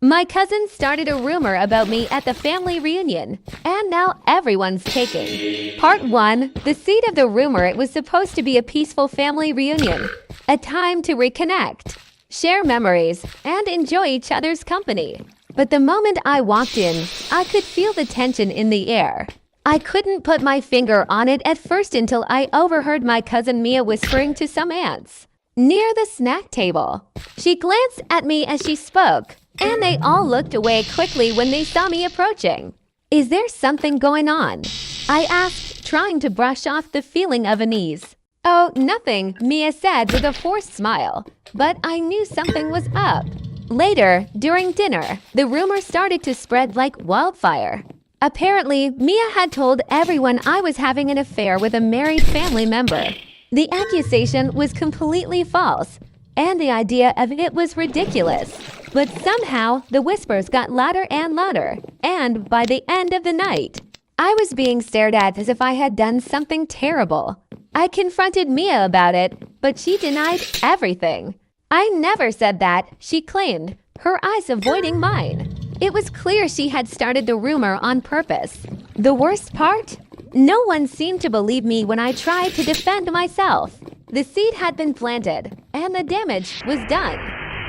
My cousin started a rumor about me at the family reunion, and now everyone's taking. Part 1. The seed of the rumor. It was supposed to be a peaceful family reunion, a time to reconnect, share memories, and enjoy each other's company. But the moment I walked in, I could feel the tension in the air. I couldn't put my finger on it at first until I overheard my cousin Mia whispering to some aunts near the snack table. She glanced at me as she spoke, and they all looked away quickly when they saw me approaching. "Is there something going on?" I asked, trying to brush off the feeling of unease. "Oh, nothing," Mia said with a forced smile, but I knew something was up. Later, during dinner, the rumor started to spread like wildfire. Apparently, Mia had told everyone I was having an affair with a married family member. The accusation was completely false, and the idea of it was ridiculous. But somehow, the whispers got louder and louder, and by the end of the night, I was being stared at as if I had done something terrible. I confronted Mia about it, but she denied everything. "I never said that," she claimed, her eyes avoiding mine. It was clear she had started the rumor on purpose. The worst part? No one seemed to believe me when I tried to defend myself. The seed had been planted, and the damage was done.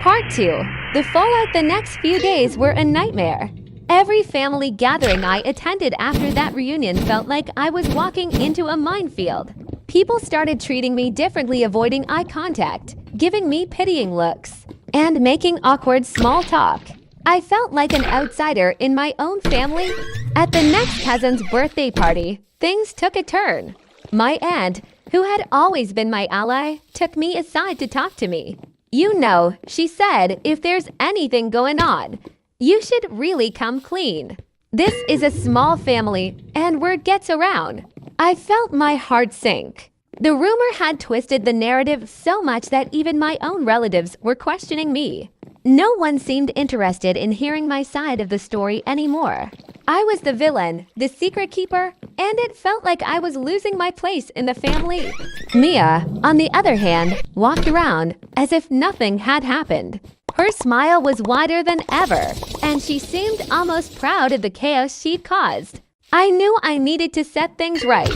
Part 2. The fallout. The next few days were a nightmare. Every family gathering I attended after that reunion felt like I was walking into a minefield. People started treating me differently, avoiding eye contact, giving me pitying looks, and making awkward small talk. I felt like an outsider in my own family. At the next cousin's birthday party, things took a turn. My aunt, who had always been my ally, took me aside to talk to me. "You know," she said, "if there's anything going on, you should really come clean. This is a small family, and word gets around." I felt my heart sink. The rumor had twisted the narrative so much that even my own relatives were questioning me. No one seemed interested in hearing my side of the story anymore. I was the villain, the secret keeper, and it felt like I was losing my place in the family. Mia, on the other hand, walked around as if nothing had happened. Her smile was wider than ever, and she seemed almost proud of the chaos she'd caused. I knew I needed to set things right,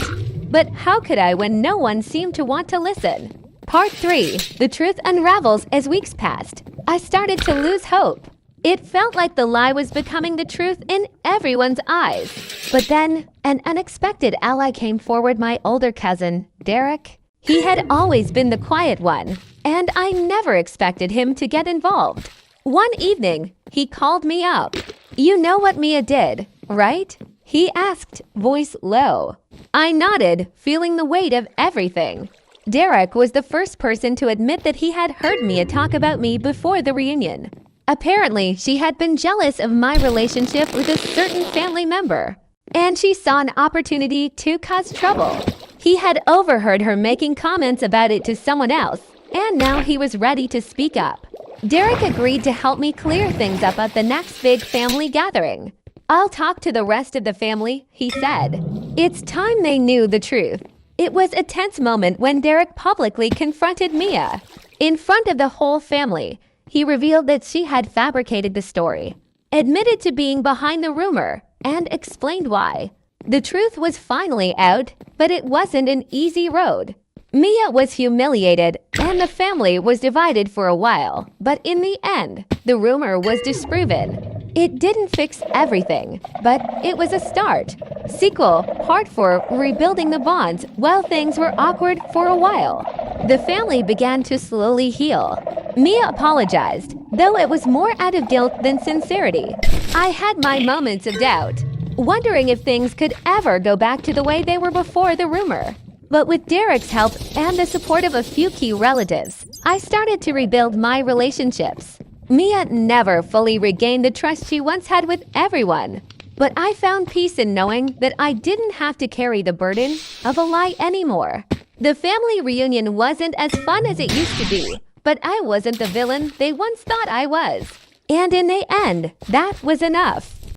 but how could I when no one seemed to want to listen? Part 3. The truth unravels. As weeks passed, I started to lose hope. It felt like the lie was becoming the truth in everyone's eyes. But then, an unexpected ally came forward, my older cousin, Derek. He had always been the quiet one, and I never expected him to get involved. One evening, he called me up. "You know what Mia did, right?" he asked, voice low. I nodded, feeling the weight of everything. Derek was the first person to admit that he had heard Mia talk about me before the reunion. Apparently, she had been jealous of my relationship with a certain family member, and she saw an opportunity to cause trouble. He had overheard her making comments about it to someone else, and now he was ready to speak up. Derek agreed to help me clear things up at the next big family gathering. "I'll talk to the rest of the family," he said. It's time they knew the truth. It was a tense moment when Derek publicly confronted Mia. In front of the whole family, he revealed that she had fabricated the story, admitted to being behind the rumor, and explained why. The truth was finally out, but it wasn't an easy road. Mia was humiliated, and the family was divided for a while, but in the end, the rumor was disproven. It didn't fix everything, but it was a start. Sequel, Part 4, rebuilding the bonds while things were awkward for a while. The family began to slowly heal. Mia apologized, though it was more out of guilt than sincerity. I had my moments of doubt, wondering if things could ever go back to the way they were before the rumor. But with Derek's help and the support of a few key relatives, I started to rebuild my relationships. Mia never fully regained the trust she once had with everyone, but I found peace in knowing that I didn't have to carry the burden of a lie anymore. The family reunion wasn't as fun as it used to be, but I wasn't the villain they once thought I was. And in the end, that was enough.